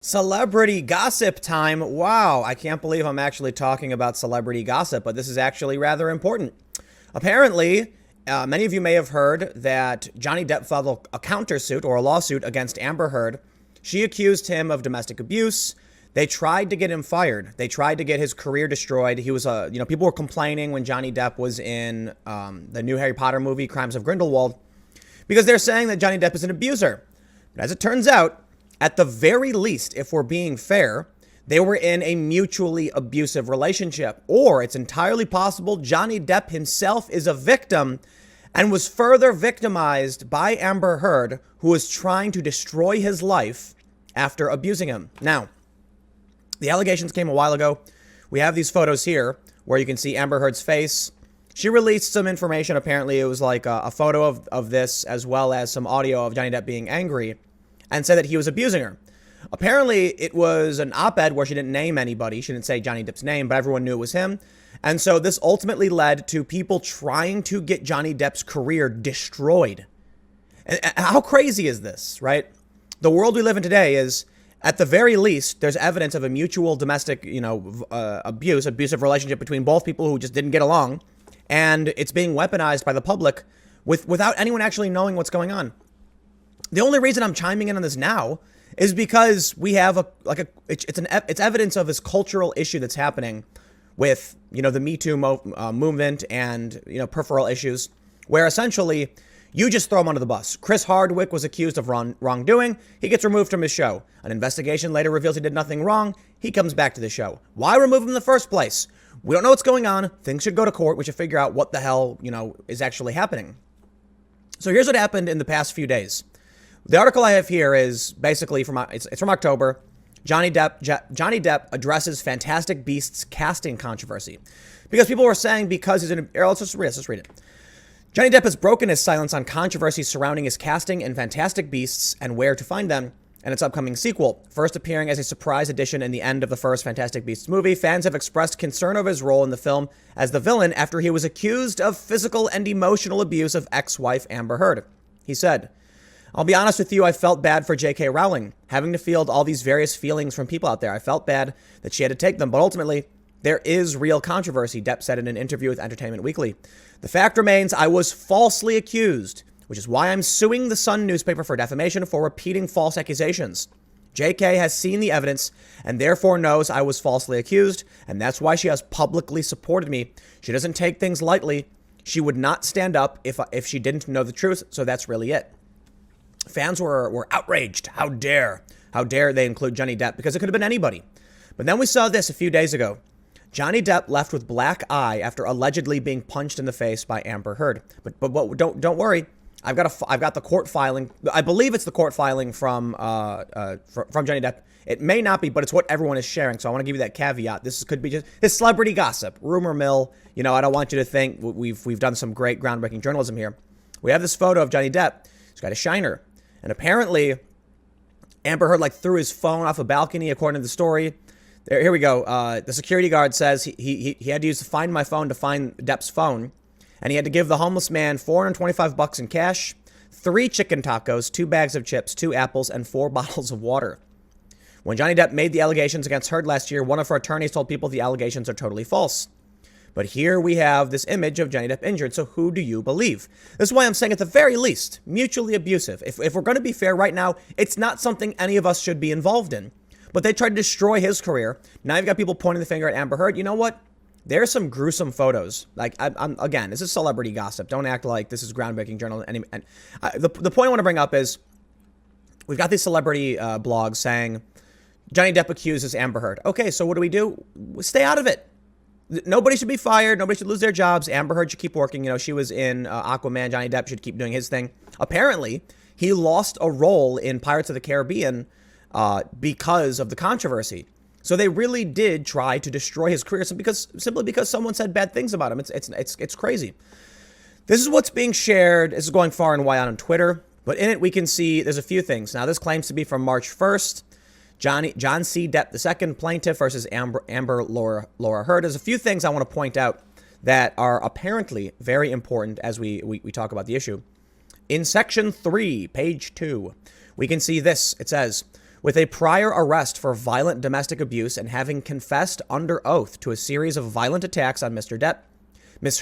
Celebrity gossip time. Wow, I can't believe I'm actually talking about celebrity gossip, but this is actually rather important. Apparently, many of you may have heard that Johnny Depp filed a countersuit or a lawsuit against Amber Heard. She accused him of domestic abuse. They tried to get him fired. They tried to get his career destroyed. He was people were complaining when Johnny Depp was in the new Harry Potter movie, Crimes of Grindelwald, because they're saying that Johnny Depp is an abuser. But as it turns out, at the very least, if we're being fair, they were in a mutually abusive relationship. Or it's entirely possible Johnny Depp himself is a victim and was further victimized by Amber Heard, who was trying to destroy his life after abusing him. Now, the allegations came a while ago. We have these photos here where you can see Amber Heard's face. She released some information. Apparently, it was like a photo of this as well as some audio of Johnny Depp being angry, and said that he was abusing her. Apparently, it was an op-ed where she didn't name anybody. She didn't say Johnny Depp's name, but everyone knew it was him. And so this ultimately led to people trying to get Johnny Depp's career destroyed. And how crazy is this, right? The world we live in today is, at the very least, there's evidence of a mutual domestic, abusive relationship between both people who just didn't get along. And it's being weaponized by the public without anyone actually knowing what's going on. The only reason I'm chiming in on this now is because we have it's evidence of this cultural issue that's happening with, the Me Too movement and, peripheral issues where essentially you just throw him under the bus. Chris Hardwick was accused of wrongdoing. He gets removed from his show. An investigation later reveals he did nothing wrong. He comes back to the show. Why remove him in the first place? We don't know what's going on. Things should go to court. We should figure out what the hell, is actually happening. So here's what happened in the past few days. The article I have here is basically from October. Johnny Depp addresses Fantastic Beasts casting controversy because people were saying because he's in. Let's just read it. Johnny Depp has broken his silence on controversy surrounding his casting in Fantastic Beasts and where to find them and its upcoming sequel. First appearing as a surprise addition in the end of the first Fantastic Beasts movie, fans have expressed concern over his role in the film as the villain after he was accused of physical and emotional abuse of ex-wife Amber Heard. He said, "I'll be honest with you, I felt bad for J.K. Rowling, having to field all these various feelings from people out there. I felt bad that she had to take them, but ultimately, there is real controversy," Depp said in an interview with Entertainment Weekly. "The fact remains I was falsely accused, which is why I'm suing the Sun newspaper for defamation for repeating false accusations. J.K. has seen the evidence and therefore knows I was falsely accused, and that's why she has publicly supported me. She doesn't take things lightly. She would not stand up if she didn't know the truth, so that's really it." Fans were outraged. How dare they include Johnny Depp? Because it could have been anybody. But then we saw this a few days ago. Johnny Depp left with black eye after allegedly being punched in the face by Amber Heard. But don't worry. I've got the court filing. I believe it's the court filing from Johnny Depp. It may not be, but it's what everyone is sharing. So I want to give you that caveat. This could be just his celebrity gossip, rumor mill. I don't want you to think we've done some great groundbreaking journalism here. We have this photo of Johnny Depp. He's got a shiner. And apparently, Amber Heard threw his phone off a balcony, according to the story. Here we go. The security guard says he had to use the Find My Phone to find Depp's phone. And he had to give the homeless man $425 in cash, 3 chicken tacos, 2 bags of chips, 2 apples, and 4 bottles of water. When Johnny Depp made the allegations against Heard last year, one of her attorneys told people the allegations are totally false. But here we have this image of Johnny Depp injured. So who do you believe? This is why I'm saying at the very least, mutually abusive. If we're going to be fair right now, it's not something any of us should be involved in. But they tried to destroy his career. Now you've got people pointing the finger at Amber Heard. You know what? There's some gruesome photos. Again, this is celebrity gossip. Don't act like this is groundbreaking journalism. The point I want to bring up is we've got these celebrity blogs saying Johnny Depp accuses Amber Heard. Okay, so what do? Stay out of it. Nobody should be fired. Nobody should lose their jobs. Amber Heard should keep working. She was in Aquaman. Johnny Depp should keep doing his thing. Apparently, he lost a role in Pirates of the Caribbean because of the controversy. So they really did try to destroy his career simply because someone said bad things about him. It's crazy. This is what's being shared. This is going far and wide on Twitter. But in it, we can see there's a few things. Now, this claims to be from March 1st. John C. Depp II, plaintiff versus Amber Laura Heard. There's a few things I want to point out that are apparently very important as we talk about the issue. In section 3, page 2, we can see this. It says, With a prior arrest for violent domestic abuse and having confessed under oath to a series of violent attacks on Mr. Depp, Miss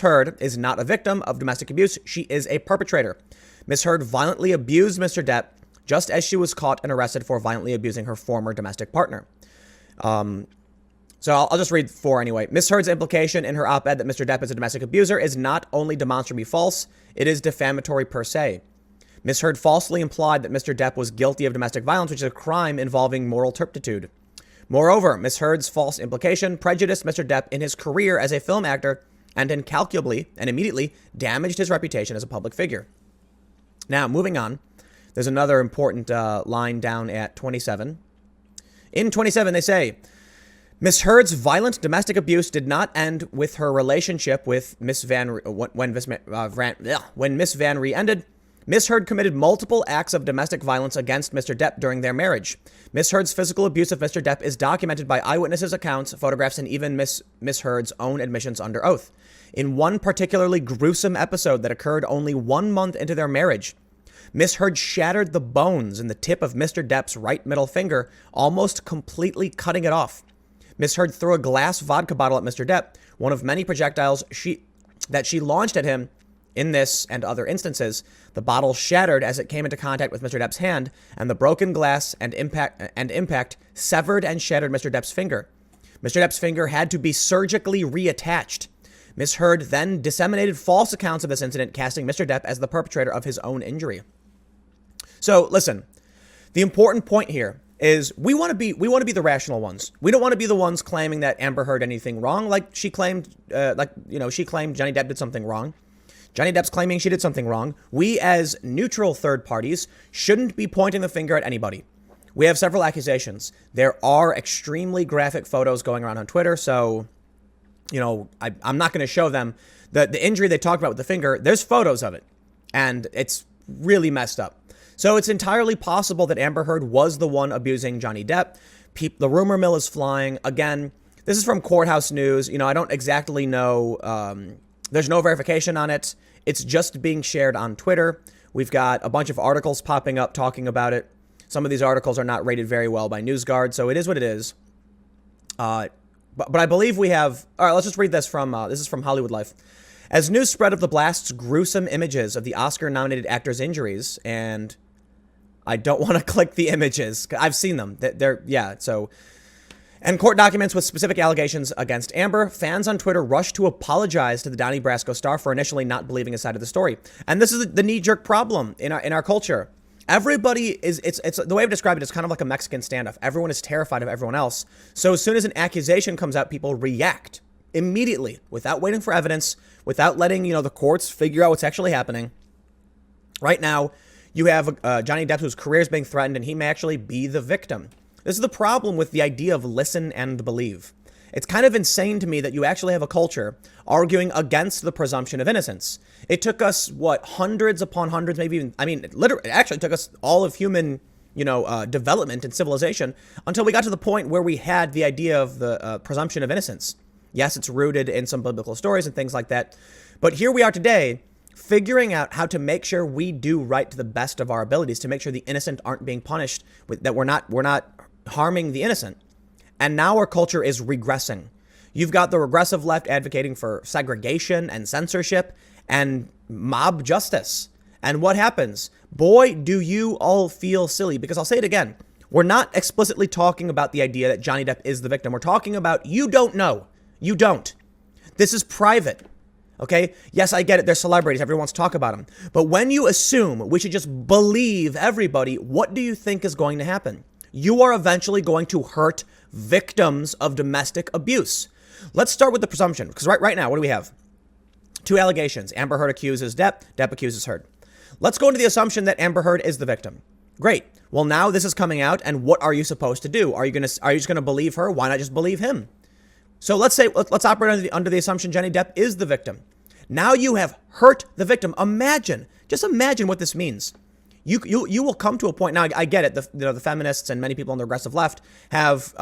Heard is not a victim of domestic abuse. She is a perpetrator. Miss Heard violently abused Mr. Depp just as she was caught and arrested for violently abusing her former domestic partner. So I'll just read 4 anyway. Miss Heard's implication in her op-ed that Mr. Depp is a domestic abuser is not only demonstrably false, it is defamatory per se. Miss Heard falsely implied that Mr. Depp was guilty of domestic violence, which is a crime involving moral turpitude. Moreover, Miss Heard's false implication prejudiced Mr. Depp in his career as a film actor and incalculably and immediately damaged his reputation as a public figure. Now, moving on, there's another important line down at 27. In 27, they say, Miss Heard's violent domestic abuse did not end with her relationship with Miss Van when Miss Van Ree ended. Miss Heard committed multiple acts of domestic violence against Mr. Depp during their marriage. Miss Heard's physical abuse of Mr. Depp is documented by eyewitnesses' accounts, photographs, and even Miss Heard's own admissions under oath. In one particularly gruesome episode that occurred only 1 month into their marriage, Miss Heard shattered the bones in the tip of Mr. Depp's right middle finger, almost completely cutting it off. Miss Heard threw a glass vodka bottle at Mr. Depp, one of many projectiles that she launched at him. In this and other instances, the bottle shattered as it came into contact with Mr. Depp's hand, and the broken glass and impact severed and shattered Mr. Depp's finger. Mr. Depp's finger had to be surgically reattached. Miss Heard then disseminated false accounts of this incident, casting Mr. Depp as the perpetrator of his own injury. So, listen, the important point here is we want to be the rational ones. We don't want to be the ones claiming that Amber Heard anything wrong, like she claimed she claimed Johnny Depp did something wrong. Johnny Depp's claiming she did something wrong. We, as neutral third parties, shouldn't be pointing the finger at anybody. We have several accusations. There are extremely graphic photos going around on Twitter, so, I'm not going to show them. The injury they talked about with the finger, there's photos of it, and it's really messed up. So it's entirely possible that Amber Heard was the one abusing Johnny Depp. The rumor mill is flying. Again, this is from Courthouse News. I don't exactly know. There's no verification on it. It's just being shared on Twitter. We've got a bunch of articles popping up talking about it. Some of these articles are not rated very well by NewsGuard, so it is what it is. But I believe we have... All right, let's just read this from... this is from Hollywood Life. As news spread of the blast's gruesome images of the Oscar-nominated actor's injuries, and I don't want to click the images. I've seen them. And court documents with specific allegations against Amber, fans on Twitter rushed to apologize to the Donnie Brasco star for initially not believing his side of the story. And this is the knee-jerk problem in our culture. Everybody is, it's the way I've described it is kind of like a Mexican standoff. Everyone is terrified of everyone else. So as soon as an accusation comes out, people react immediately without waiting for evidence, without letting, the courts figure out what's actually happening. Right now, you have Johnny Depp, whose career is being threatened, and he may actually be the victim. This is the problem with the idea of listen and believe. It's kind of insane to me that you actually have a culture arguing against the presumption of innocence. It took us, hundreds upon hundreds, maybe even, literally, it actually took us all of human, development and civilization until we got to the point where we had the idea of the presumption of innocence. Yes, it's rooted in some biblical stories and things like that. But here we are today, figuring out how to make sure we do right to the best of our abilities, to make sure the innocent aren't being punished, that we're not harming the innocent. And now our culture is regressing. You've got the regressive left advocating for segregation and censorship and mob justice. And what happens? Boy, do you all feel silly, because I'll say it again. We're not explicitly talking about the idea that Johnny Depp is the victim. We're talking about you don't know. You don't. This is private. Okay? Yes, I get it. They're celebrities. Everyone wants to talk about them. But when you assume we should just believe everybody, what do you think is going to happen? You are eventually going to hurt victims of domestic abuse. Let's start with the presumption, because right now, what do we have? 2 allegations. Amber Heard accuses Depp. Depp accuses Heard. Let's go into the assumption that Amber Heard is the victim. Great. Well, now this is coming out, and what are you supposed to do? Are you just going to believe her? Why not just believe him? So let's operate under the assumption Johnny Depp is the victim. Now you have hurt the victim. Just imagine what this means. You will come to a point. Now, I get it. The feminists and many people on the progressive left have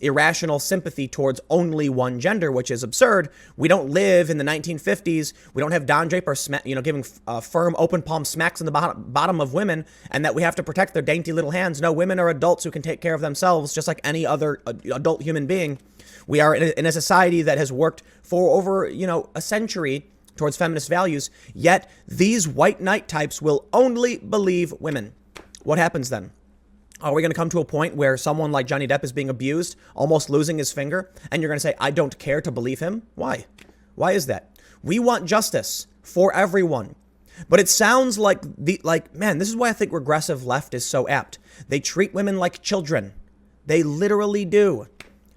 irrational sympathy towards only one gender, which is absurd. We don't live in the 1950s. We don't have Don Draper, giving firm open palm smacks in the bottom of women, and that we have to protect their dainty little hands. No, women are adults who can take care of themselves just like any other adult human being. We are in a society that has worked for over, a century towards feminist values, yet these white knight types will only believe women. What happens then? Are we going to come to a point where someone like Johnny Depp is being abused, almost losing his finger, and you're going to say, I don't care to believe him? Why? Why is that? We want justice for everyone. But it sounds like, man, this is why I think regressive left is so apt. They treat women like children. They literally do.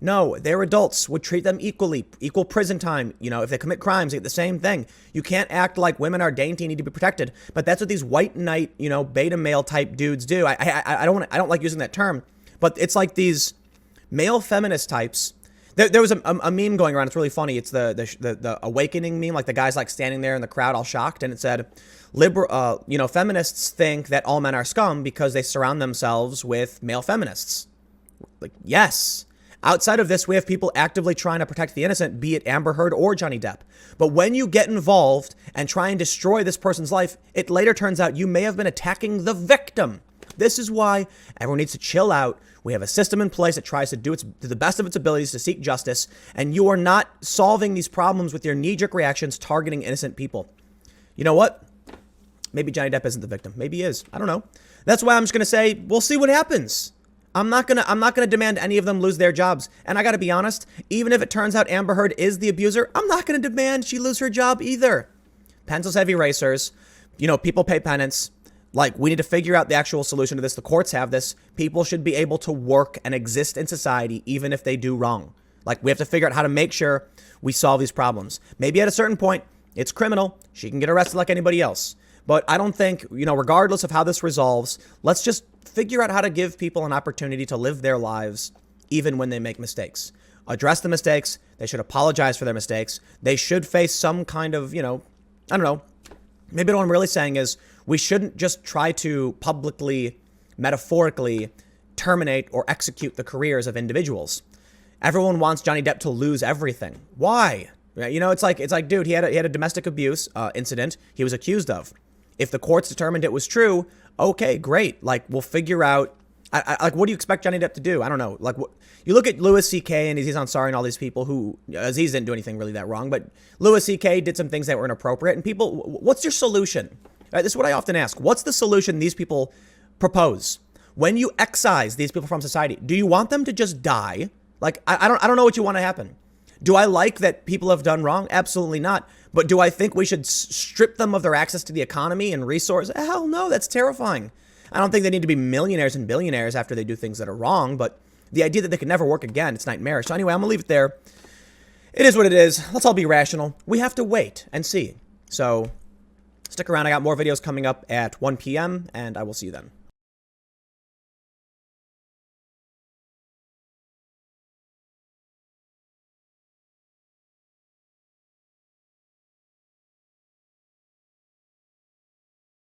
No, they're adults. Would treat them equally, equal prison time. If they commit crimes, they get the same thing. You can't act like women are dainty and need to be protected. But that's what these white knight, beta male type dudes do. I don't like using that term, but it's like these male feminist types. There was a meme going around. It's really funny. It's the awakening meme. Like the guy's like standing there in the crowd, all shocked, and it said, feminists think that all men are scum because they surround themselves with male feminists. Like, yes. Outside of this, we have people actively trying to protect the innocent, be it Amber Heard or Johnny Depp. But when you get involved and try and destroy this person's life, it later turns out you may have been attacking the victim. This is why everyone needs to chill out. We have a system in place that tries to do to the best of its abilities to seek justice, and you are not solving these problems with your knee-jerk reactions targeting innocent people. You know what? Maybe Johnny Depp isn't the victim. Maybe he is. I don't know. That's why I'm just going to say, we'll see what happens. I'm not gonna demand any of them lose their jobs. And I gotta be honest, even if it turns out Amber Heard is the abuser, I'm not gonna demand she lose her job either. Pencils have erasers. People pay penance. Like, we need to figure out the actual solution to this. The courts have this. People should be able to work and exist in society even if they do wrong. Like, we have to figure out how to make sure we solve these problems. Maybe at a certain point, it's criminal. She can get arrested like anybody else. But I don't think, regardless of how this resolves, let's just figure out how to give people an opportunity to live their lives even when they make mistakes. Address the mistakes. They should apologize for their mistakes. They should face some kind of, I don't know. Maybe what I'm really saying is we shouldn't just try to publicly, metaphorically terminate or execute the careers of individuals. Everyone wants Johnny Depp to lose everything. Why? It's like, dude, he had a domestic abuse incident he was accused of. If the courts determined it was true, okay, great. Like, we'll figure out, what do you expect Johnny Depp to do? I don't know. Like, you look at Louis C.K. and Aziz Ansari and all these people who, Aziz didn't do anything really that wrong, but Louis C.K. did some things that were inappropriate. And people, what's your solution? This is what I often ask. What's the solution these people propose? When you excise these people from society, do you want them to just die? Like, I don't know what you want to happen. Do I like that people have done wrong? Absolutely not. But do I think we should strip them of their access to the economy and resources? Hell no, that's terrifying. I don't think they need to be millionaires and billionaires after they do things that are wrong, but the idea that they can never work again, it's nightmarish. So anyway, I'm going to leave it there. It is what it is. Let's all be rational. We have to wait and see. So stick around. I got more videos coming up at 1 p.m., and I will see you then.